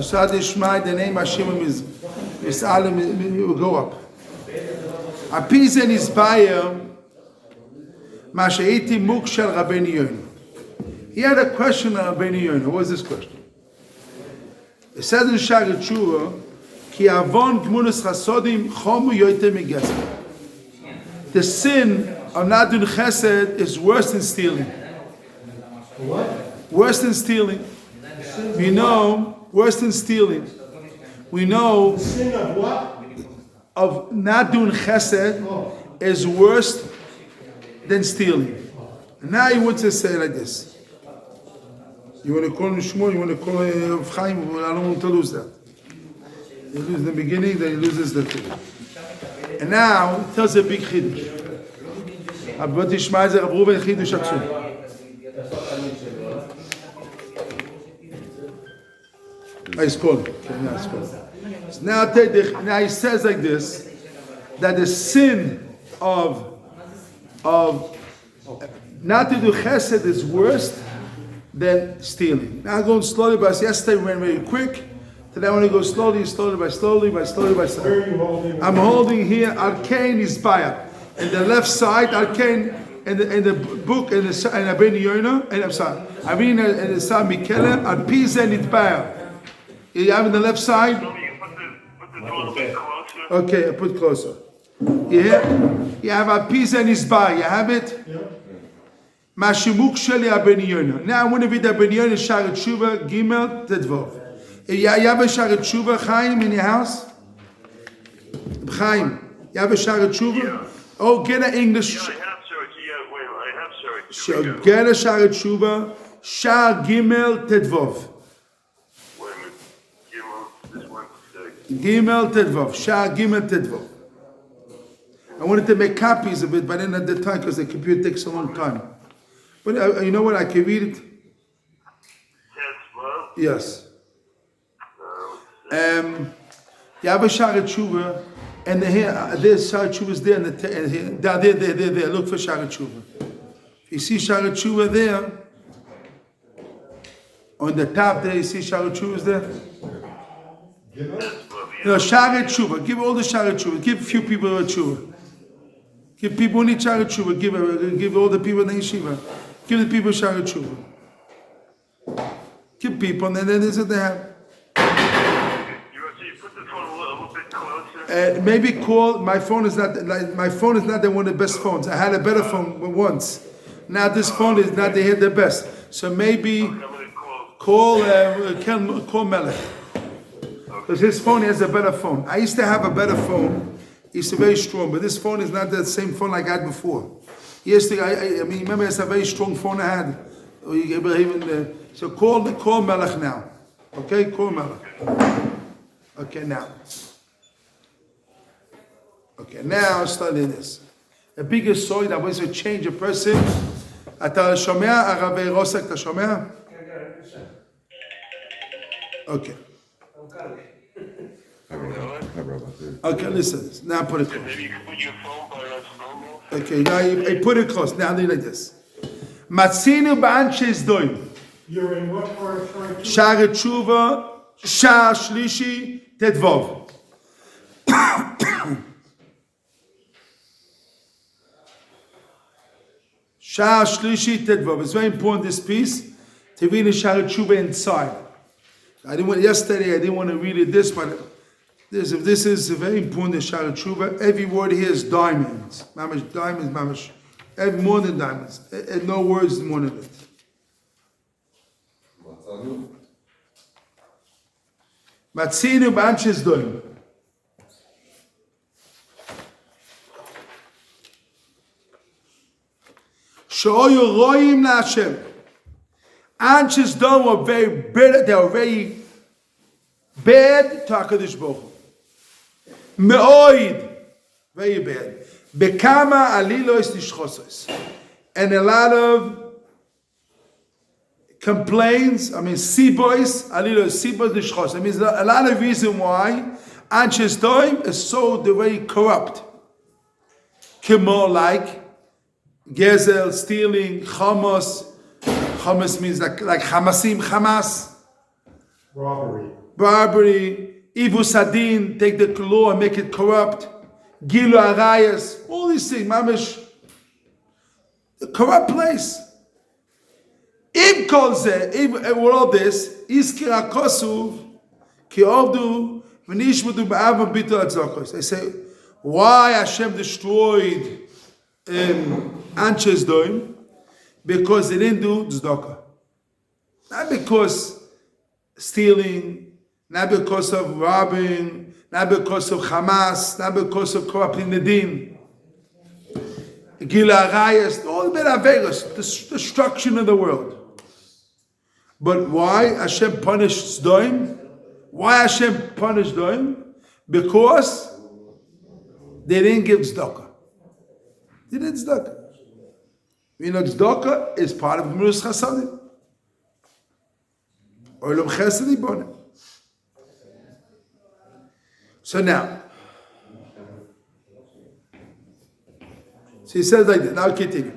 Asad Ishmael, the name Hashem is Alim will go up. Apizen is buyer Mashaiti Mukshal Rabbeinu Yonah. He had a question on Rabbeinu Yonah. What was this question? It says in Shar Tshuva, Ki avon gmunus chasodim chomu yoyte migeser. The sin of not doing chesed is worse than stealing. What? Worse than stealing. We know, worse than stealing. We know The sin of what? of not doing chesed is worse than stealing. And now you want to say it like this. You want to call him Shmuel, you want to call him Chaim, I don't want to lose that. You lose the beginning, then he loses the thing. And now, he tells a big chidush. Abba Tishma ze Rav Reuven chidush atzum. It's called. Okay, now it's called. So now he says like this, that the sin of not to do chesed is worse than stealing. Now I'm going slowly, but yesterday we went very quick. Today I want to go slowly. Where are you holding? I'm holding here Arcane is Bayat. In the left side, Arcane in the book in Rabbeinu Yonah, and I'm sorry, I mean in the side Mikele, Arpizen it Bayat. You have in the left side? Put the door a bit closer. Okay, I put closer. You hear? You have Arpizen is Bayat. You have it? Yeah. Mashimuk Sheli Rabbeinu Yonah. Now I want to read Rabbeinu Yonah Shar Tshuva Gimel Tedvov. You have a Shar Tshuva, Chaim, in your house? Chaim, you have a Shar Tshuva? Yeah. Oh, get an English. Yeah, I have, sir. Yeah, wait, I have, sir. So get a Shar Tshuva, Shar Gimel Tedvov. Wait a minute. Give him this one second. Gimel Tedvov, Shar Gimel Tedvov. I wanted to make copies of it, but I didn't have the time because the computer takes a long time. But you know what? I can read it. Yes, well. Yes. You have a Shar Tshuva, and there's Shar Tshuva's there, and there. Look for Shar Tshuva. You see Shar Tshuva there. On the top there, you see Shar Tshuva's there. No, Shar Tshuva. Give all the Shar Tshuva. Give a few people a Tshuva. Give people who need Shar Tshuva. Give all the people in the Yeshiva. Give the people Shar Tshuva. Give people, and then there's what they have. Maybe call. My phone is not the one of the best phones. I had a better phone once. Now this phone is not the best. So maybe call Melech, because his phone has a better phone. I used to have a better phone. It's very strong, but this phone is not the same phone like I had before. Yesterday, I mean, remember it's a very strong phone I had. So call Melech now. Okay, call Melech. Okay, now. Okay, now study this. The biggest soil that was to change a person. אתה שומע, הרב רוסק, אתה שומע? Okay. Okay, listen. Now put it close. Maybe you can put your phone by Shlomo. Okay, now you put it close. Now do like this. Matzinu ba'anshes doim. You're in what part of Shar Tshuva? Shar Tshuva, Shar Shlishi, Tedvov. Shar Shlishi Tedvov. It's very important, this piece, to read the Shar Tshuva inside. I didn't want to read it this, but this is very important, the Shar Tshuva. Every word here is diamonds. Mamash, diamonds, mamash. More than diamonds. No words more than it. Matzinu b'anshes doim. Shoyu roim la'Hashem. Anshes doim were very bitter. They were very bad to HaKadosh Baruch Hu. Me'oid. Very bad. Bekama alilos nishchosos. And a lot of complaints, sibois, alilos, sibois nishchos. It means a lot of reason why Anshes doim is so very corrupt. Kimo, like Gezel, stealing, Chamos. Chamos means like Hamasim, Hamas. Robbery. bribery, ivus hadin, take the law and make it corrupt, gilu arayas, all these things, mamish, a corrupt place. Im kol zeh, with all this, iskir hakosuv, ki ovdu, v'nishmudu ba'avam bitul atzokos. They say, why Hashem destroyed Anshe Sodom? Because they didn't do tzedakah. Not because stealing, not because of robbing, not because of Hamas, not because of corrupting the din. Gila Arayas, all the Averos, the destruction of the world. But why Hashem punished Sodom? Why Hashem punished Sodom? Because they didn't give tzedakah. They did tzedakah. You know, tzedakah is part of Gemilas Chasadim. Olam Chesed Bonim. So now, so he says like that. Now continue.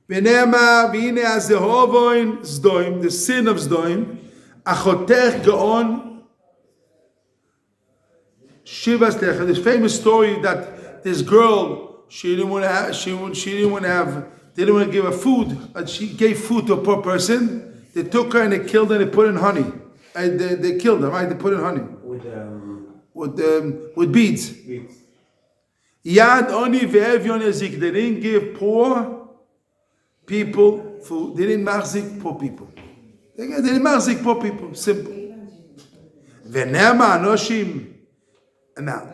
V'nema v'ine azehovoin Sodom, the sin of Sodom, achotech gaon Shivas Techa. This famous story that this girl, she didn't want to give her food, but she gave food to a poor person. They took her and they killed her and they put in honey. And they killed her, right? They put in honey. With beads. Yad oni ve'evyon yazik. They didn't give poor people food. They didn't mahzik poor people. They didn't mahzik poor people. Simple. V'nema anoshim. Now,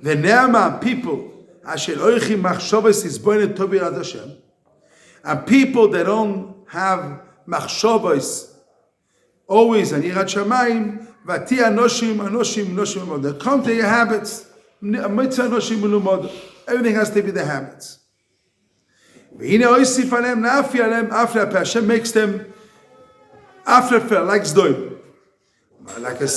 the Ne'ama people, and people that don't have machshavos, always an yirat shamayim, vati anoshim, they come to your habits. Everything has to be the habits. Hashem makes them after like Sodom, like a.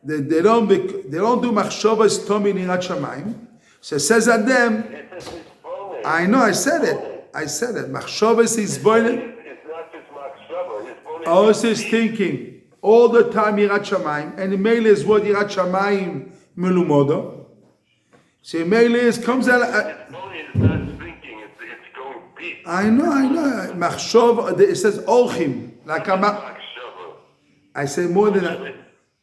They don't do machshavas tomi nirat shamayim. So it says at them. I know. I said it. Machshavas is boiling. It's not just machshava. Also is thinking all the time yirat shamayim, and the mail is what yirat shamayim melumodo. So mail is comes out. It's not thinking. It's going deep. I know. Machshav. It says olchim. Like I say more than that.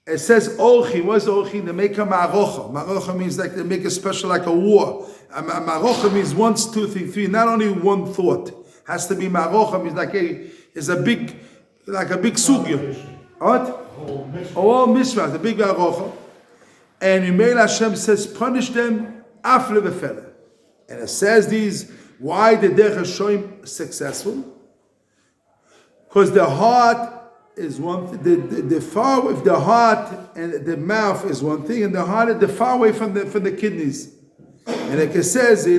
It says olchim. What's olchim? They make a marocha. Marocha means like they make a special, like a war. Marocha means 1, 2, 3, 3. Not only one thought. Has to be marocha means like a big sugya. What? All mitzvahs, the big marocha. And Yimei Hashem says, punish them after the fella. And it says these. Why the derech hashoim successful? Because the heart is one thing. The far, if the heart and the mouth is one thing, and the heart is the far away from the kidneys. And like it says, the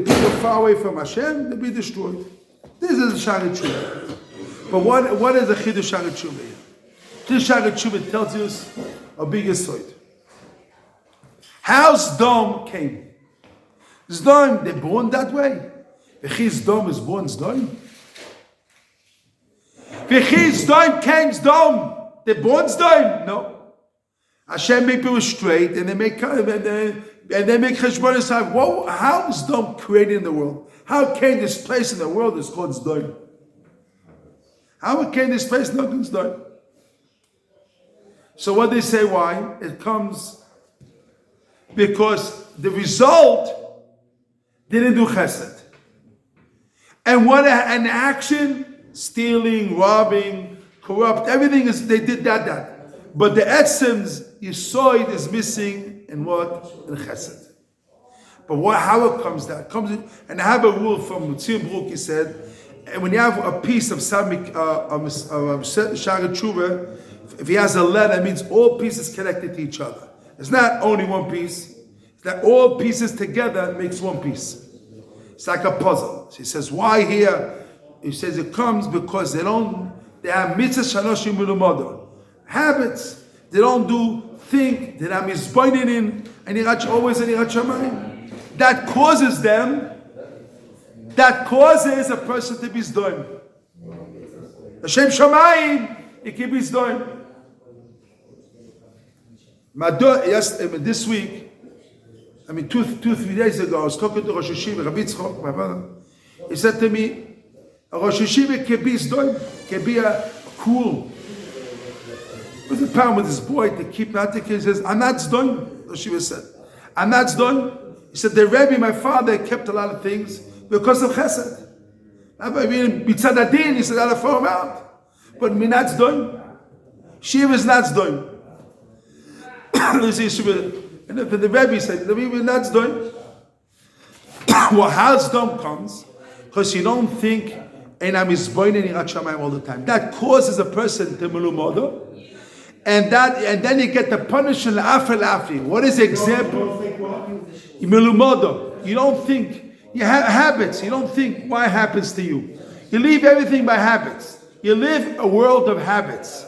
people far away from Hashem, they'll be destroyed. This is a Sharet Tshuva. But what is a Chidush Sharet Tshuva here? This Sharet Tshuva tells us a bigger story. How Sodom came. Sodom, they're born that way. Sodom is born Sodom. Sodom came Sodom. They're born Sodom. No. Hashem make people straight, and they make cheshbon aside. Whoa! How is Sodom created in the world? How came this place in the world is called Sodom? How came this place called Sodom? So what they say? Why it comes? Because the result didn't do chesed, and what an action. Stealing, robbing, corrupt, everything is, they did that. But the etzems, you saw it is missing in what? In chesed. But how it comes that? And I have a rule from Tzim Bruk, he said, and when you have a piece of Sharet Tshuva, if he has a letter, it means all pieces connected to each other. It's not only one piece, it's that all pieces together makes one piece. It's like a puzzle. So he says, why here? He says it comes because they have mitzvah shanoshim b'lumodo. Habits. They don't think that I'm misboinin in and always in yirat shamayim. That causes a person to be Sodom. Hashem shamayim It can be Sodom. My daughter, yes, this week, 2-3 days ago, I was talking to Rosh Yeshiva, Rabbi Tzchok, my brother. He said to me, a Rosh Yeshiva can be Sodom, can be a cool. What's the problem with this boy to keep not taking? He says, I'm not Sodom, Rosh Yeshiva said. I'm not Sodom. He said, the Rabbi, my father, kept a lot of things because of chesed. I mean, B'tzad Adin, he said, I'll throw him out. But me not Sodom. Shiva is not Sodom. And the Rabbi said, the Rabbi not Sodom. Well, how Sodom comes? Because you don't think, and I'm isboinen in Shamayim all the time. That causes a person to mulumodo. And then you get the punishment after. What is the example? You don't think what? Mulumodo. You don't think. You have habits. You don't think why it happens to you. You leave everything by habits. You live a world of habits.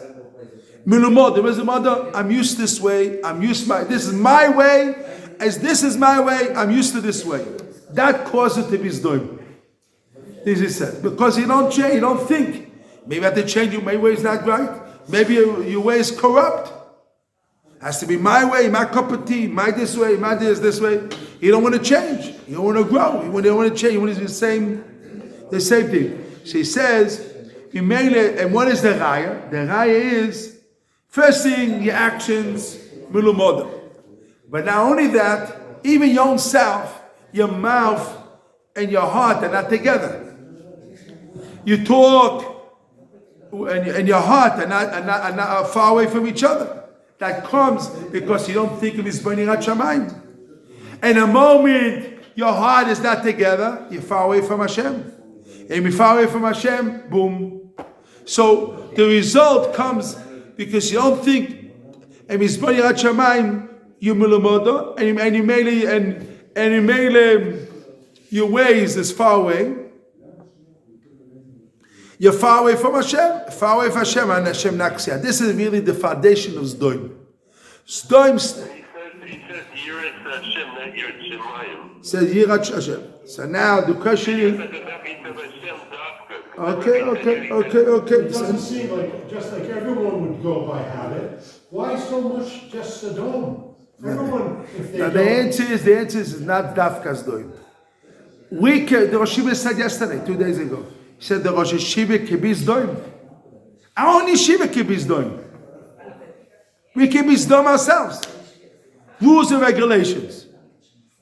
Mulumodo. There is a mother. I'm used this way. This is my way. As this is my way, I'm used to this way. That causes it to be Sodom. This is said. Because you don't change. You don't think. Maybe I have to change you. My way is not right. Maybe your way is corrupt. Has to be my way, my cup of tea, my this way, my this way. You don't want to change. You don't want to grow. You don't want to change. You want to do the same thing. So he says, and what is the raya? The raya is, first thing, your actions, mulumoda. But not only that, even your own self, your mouth and your heart are not together. You talk, and your heart are not far away from each other. That comes because you don't think of his burning at Shamayim. And the moment your heart is not together, you're far away from Hashem. And you're far away from Hashem, boom. So the result comes because you don't think and his burning at Shamayim, you mulumodo, and you mele your ways is far away. You're far away from Hashem, and Hashem knocks you out. This is really the foundation of Sodom. Sodom. He says Yirat Hashem, not Yirat Shemayim. Says Yirat Hashem. So now the question is. Okay. It doesn't seem like, just like everyone would go by habit. Why so much just Sodom? Everyone, if they the answer is not Dafka Sodom. The Rosh Yeshiva said yesterday, 2 days ago. He said the Rosh Yeshiva can be Sodom. Our own Yeshiva can be Sodom. We can be Sodom ourselves. Rules and regulations.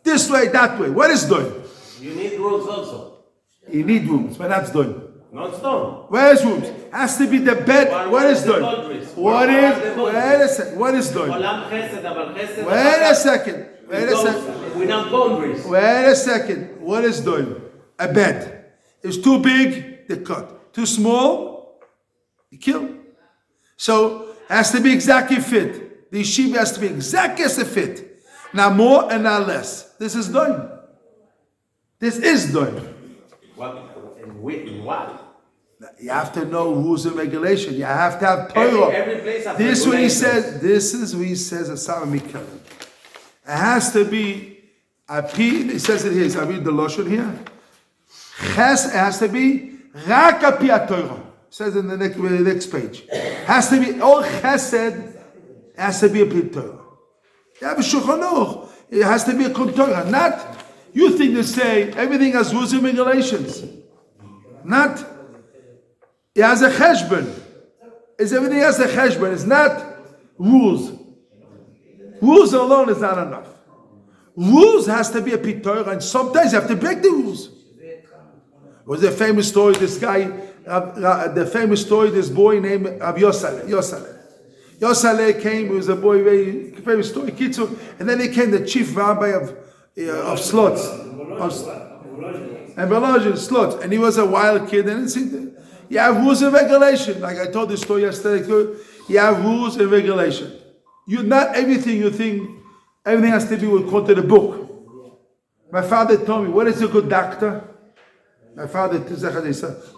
This way, that way. What is Sodom? You need rules also. You need rooms, but that's Sodom. Not Sodom. Where is rooms? Has to be the bed. What is Sodom? What is Sodom? Wait a second. Without boundaries. Wait a second. What is Sodom? A bed. It's too big, they cut. Too small, you kill. So it has to be exactly fit. The yeshiva has to be exactly as a fit. Not more and not less. This is Sodom. This is Sodom. In what? You have to know rules and regulation. You have to have Torah. Every place has This is what he regulations. says. This is what he says at Sodom Mikkel. It has to be a P. He says it here. I read the Lashon here. Ches has to be rak al pi Torah. Says in the next page. Has to be all chesed. Has to be a pi Torah. You have a Shulchan Aruch. It has to be a Torah. Not you think to say everything has rules and regulations. Not it has a cheshbon. It's everything has a cheshbon. It's not rules. Rules alone is not enough. Rules has to be a pi Torah, and sometimes you have to break the rules. It was a famous story, this boy named Rabbi Yosale came, he was a boy, very famous story, Kitzu, and then he came the chief rabbi of slots. And Belgian slots. And he was a wild kid, and you have rules and regulation. Like I told this story yesterday, you have rules and regulation. Not everything you think, everything has to be according to the book. My father told me, what is a good doctor? My father,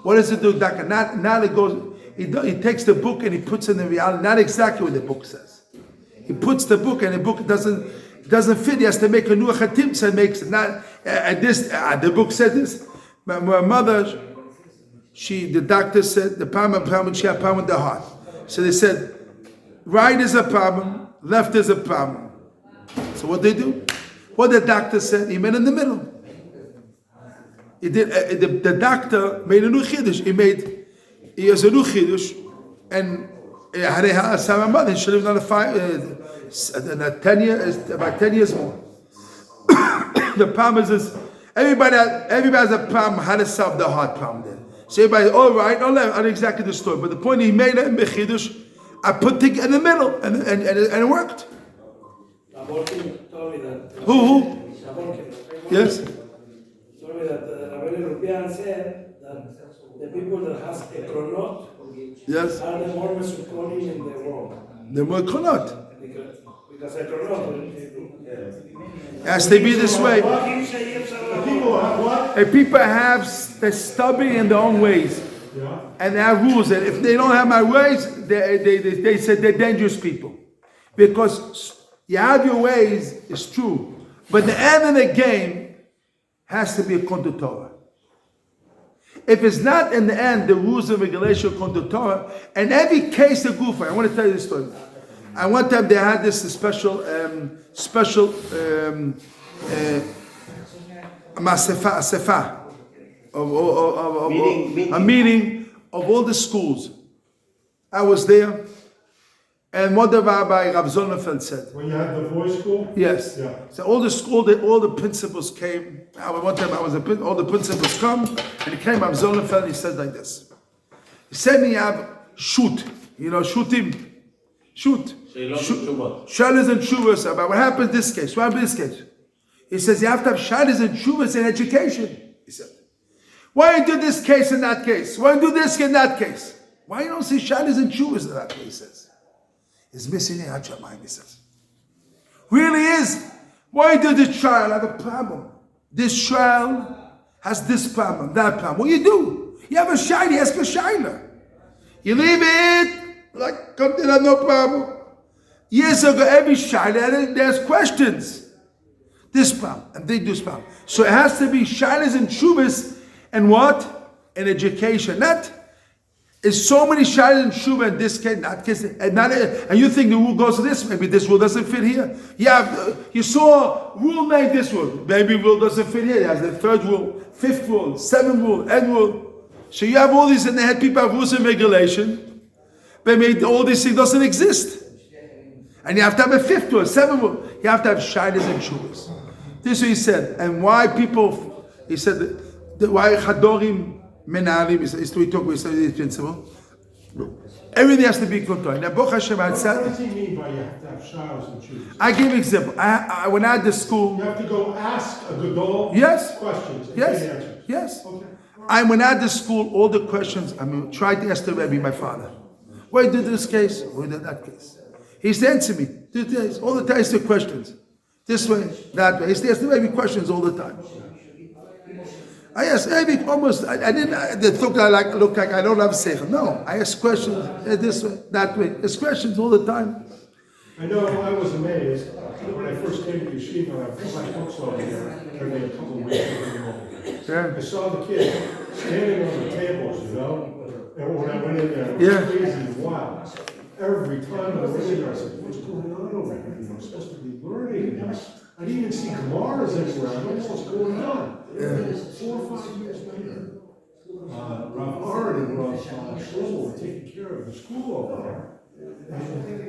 what does it do, doctor? Not it goes. He takes the book and he puts in the reality, not exactly what the book says. He puts the book and the book doesn't fit. He has to make a new chatim and makes it not. The book said this. My mother, the doctor said the problem she had a problem with the heart. So they said, right is a problem, left is a problem. So what they do? What the doctor said, he made in the middle. He did. The doctor made a new chiddush. He has a new chiddush, and he should have done about 10 years more. The problem is everybody has a problem how to solve the hard problem there. So everybody, all right, not exactly the story, but the point he made in chiddush, I put things in the middle, and it worked. Shabolkin told me that. Who? Shabolkin. Yes. Told me that Rabbi Rupian said that the people that has a chronot Yes. are the more mesukonim in the world. The more cannot. Because a chronot It has to be this way. People have what? If people have, they're stubborn in their own ways, Yeah. and they have rules, and if they don't have my ways, they said they're dangerous people. Because you have your ways, it's true. But the end of the game has to be according to Torah. If it's not in the end, the rules and regulations according to Torah, and every case they go for, I want to tell you this story. And one time they had this special sefa, a meeting of all the schools. I was there, and what the Rabbi Rav Zonenfeld said. When you had the voice school? Yes. Yeah. So all the principals came. One time all the principals come, and he came, Rav Zonenfeld, he said like this. He said, "We have shoot, shoot him. Shoot. Shalas and shuvas about what happened in this case. What happened in this case? He says you have to have shalas and shuvas in education. He said, why you do this case in that case? Why you do this in that case? Why you don't see shalas and shuvas in that case? He says, it's missing in Hachamayim. He says, really is. Why you do this trial? I have a problem. This trial has this problem, that problem. What do? You have a shayla. You ask a shayla. You leave it. Like, no problem. Years ago, every shayla, there's questions. This problem, and they do this problem. So it has to be shaylas and shuvas, and what? And education. Not, is so many shaylas and shuvas in this case, not case, and you think the rule goes to this, maybe this rule doesn't fit here. Yeah, you saw rule made this rule, maybe rule doesn't fit here. It has the third rule, fifth rule, seventh rule, end rule. So you have all these, and they had people have rules and regulation. But maybe all these things doesn't exist. And you have to have a fifth rule, seventh rule. You have to have shaylas and shuvas. This is what he said. And why people, he said, why chadorim menalim, we talk with this principle. Everything has to be controlled. Now, Baruch Hashem, What does he mean by you have to have shaylas and shuvas? I give an example. When I had the school. You have to go ask a gadol Yes. questions and Yes. get answers. Yes. Okay. When I had the school, all the questions, tried to ask the Rabbi, my father. Why did this case? Why did that case? He used to answer me. All the time, he used to questions. This way, that way. He used to ask the Rabbi questions all the time. I asked Rabbi almost, I didn't look like I don't have seichel. No, I asked questions this way, that way. Asked questions all the time. I know I was amazed when I first came to Yeshiva. I put my books over here every couple of weeks. Yeah. I saw the kids standing on the tables, and when I went in there, it was Yeah. crazy and wild. Every time I went in there, I said, what's going on over here? I'm supposed to be learning. I didn't even see Gemaras anywhere. I don't know what's going on. And 4 or 5 years later, Rav Aaron and Rav Shlomo were taking care of the school over there.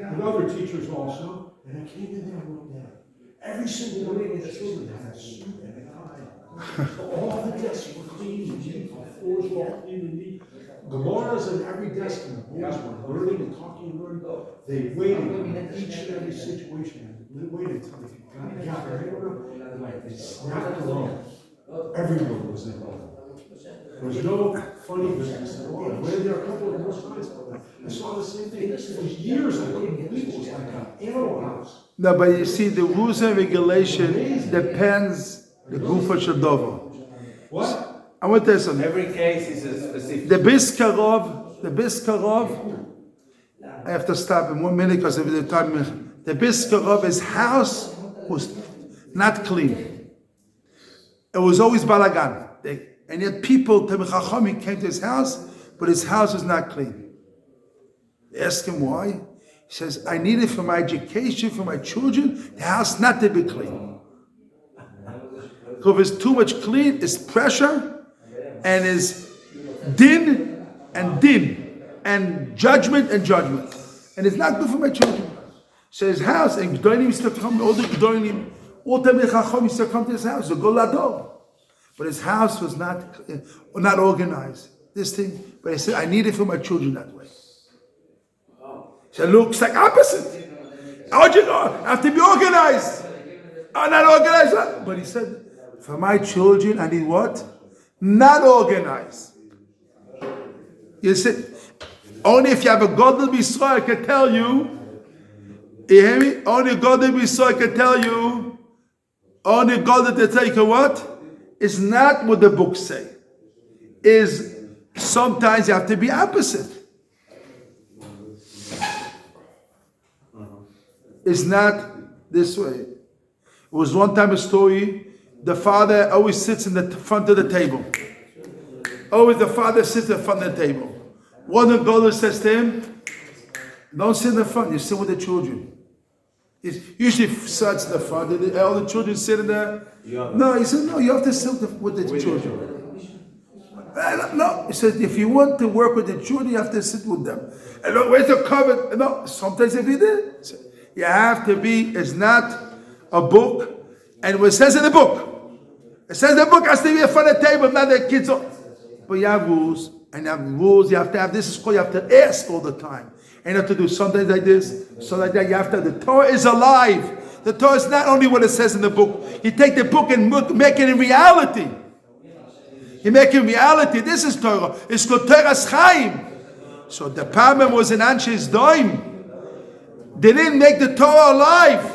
And other teachers also. And I came in there one day. Every single one of the children had a suit and a tie. So all the desks were clean and neat. The floors were all clean and neat. Gemaras on every desk, and the boys were learning and talking and learning. They waited in each and every situation. They waited until they got their head around, and like they snapped along. Everyone was in love. There was no funny business at all. I went there a couple of more times. I saw the same thing. For years, I couldn't believe it was like an animal house. No, but you see, the rules and regulation depends the gufa shadover. What? I want to tell you something. Every case is a specific. The Biskarov, I have to stop in 1 minute because of the time. The Biskarov, his house was not clean. It was always balagan. And yet people, Tamil Chachamim, came to his house, but his house was not clean. Ask him why. He says, I need it for my education, for my children, the house not to be clean. Because if it's too much clean, it's pressure, and is din, and judgment, and it's not good for my children. So his house, and Gdolim used to come, all the Gdolim, all Tamil Chacham used to come to his house, the Golador. But his house was not organized. This thing, but he said, I need it for my children that way. So it looks like opposite. How'd you know? I have to be organized. I'm not organized. But he said, for my children, I need what? Not organized. You see, only if you have a godly Mussar, I can tell you. You hear me? Only godly Mussar can tell you. Only godly to tell you what? It's not what the books say. Is sometimes you have to be opposite. It's not this way. It was one time a story. The father always sits in the front of the table. Always the father sits in front of the table. One of the brothers says to him, don't sit in the front, you sit with the children. He usually sits in the front, all the children sit in there. No, he said, no, you have to sit with the children. No, he says, if you want to work with the children, you have to sit with them. And look, where's the cover? No, sometimes if you did, you have to be, it's not a book. And what it says in the book, it says the book has to be in front of the table, not the kids. But you have rules, and you have rules, you have to have, this is called, you have to ask all the time. And you have to do something like this, so like that. You have to, the Torah is alive. The Torah is not only what it says in the book. You take the book and make it in reality. You make it in reality. This is Torah. It's called Torah's Chaim. So the problem was in Anshe Sodom. They didn't make the Torah alive.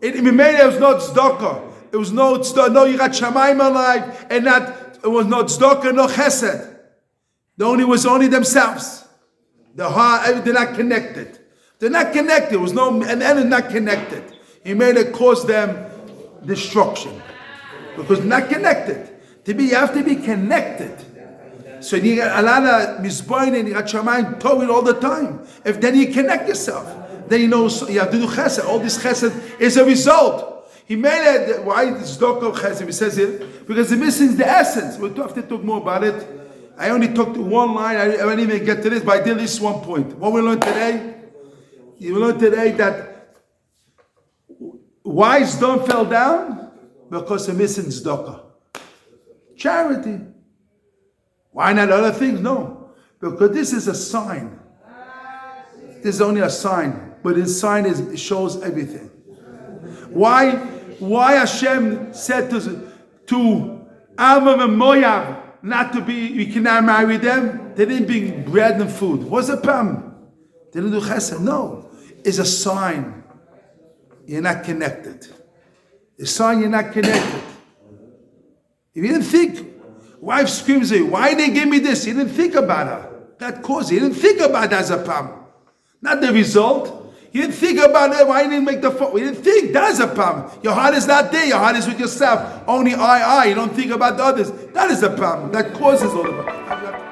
It made there was no tzedakah. It was no Yirat Shamayim alive, and it was no tzedakah, no chesed. Was only themselves. The heart, they're not connected. They're not connected. It was no, and it's not connected. He made it cause them destruction because not connected. You have to be connected. So you got a lot of mizboin and Yirat Shamayim Torah all the time. If then you connect yourself. Then you know you have to do chesed. All this chesed is a result. He made it. Why is tzedakah chesed? He says it because the missing is the essence. We'll have to talk more about it. I only talked to one line. I didn't even get to this, but I did at least one point. What we learned today? You learned today that why Sodom fell down because the missing tzedakah, charity. Why not other things? No, because this is a sign. This is only a sign, but his sign it shows everything. Why Hashem said to Ammon and Moab not to be, we cannot marry them? They didn't bring bread and food. What's the problem? They didn't do chesed. No, it's a sign you're not connected. A sign you're not connected. If you didn't think, wife screams at you, why did they give me this? You didn't think about her. That caused it. You didn't think about that as a problem. Not the result. You didn't think about it. Why you didn't make the phone? You didn't think. That's a problem. Your heart is not there. Your heart is with yourself. Only I. You don't think about the others. That is the problem. That causes all the problem.